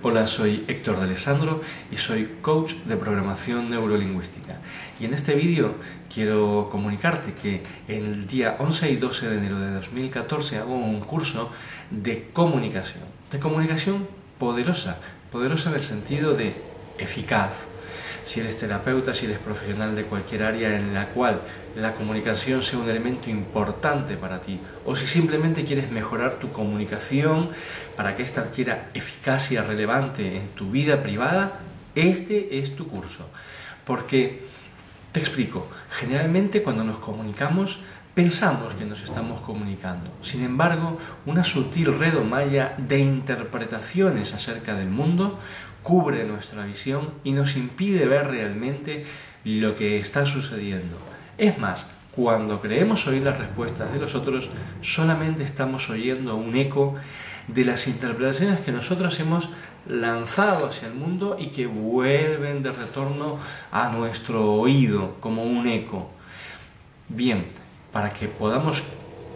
Hola, soy Héctor D'Alessandro y soy coach de programación neurolingüística. Y en este vídeo quiero comunicarte que el día 11 y 12 de enero de 2014 hago un curso de comunicación poderosa en el sentido de eficaz. Si eres terapeuta, si eres profesional de cualquier área en la cual la comunicación sea un elemento importante para ti, o si simplemente quieres mejorar tu comunicación para que ésta adquiera eficacia relevante en tu vida privada, este es tu curso. Porque, te explico, generalmente cuando nos comunicamos pensamos que nos estamos comunicando. Sin embargo, una sutil red o malla de interpretaciones acerca del mundo cubre nuestra visión y nos impide ver realmente lo que está sucediendo. Es más, cuando creemos oír las respuestas de los otros, solamente estamos oyendo un eco de las interpretaciones que nosotros hemos lanzado hacia el mundo y que vuelven de retorno a nuestro oído como un eco. Bien, para que podamos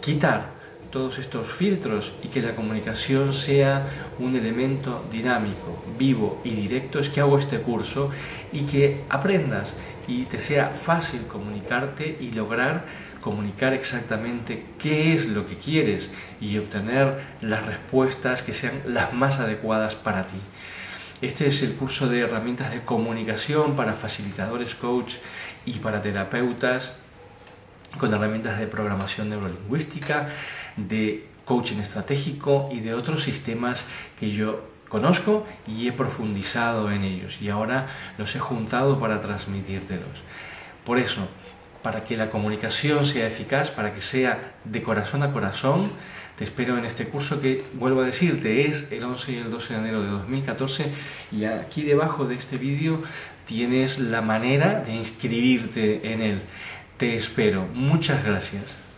quitar todos estos filtros y que la comunicación sea un elemento dinámico, vivo y directo, es que hago este curso y que aprendas y te sea fácil comunicarte y lograr comunicar exactamente qué es lo que quieres y obtener las respuestas que sean las más adecuadas para ti. Este es el curso de herramientas de comunicación para facilitadores, coach y para terapeutas, con herramientas de programación neurolingüística, de coaching estratégico y de otros sistemas que yo conozco y he profundizado en ellos y ahora los he juntado para transmitírtelos. Por eso, para que la comunicación sea eficaz, para que sea de corazón a corazón, te espero en este curso que, vuelvo a decirte, es el 11 y el 12 de enero de 2014 y aquí debajo de este vídeo tienes la manera de inscribirte en él. Te espero. Muchas gracias.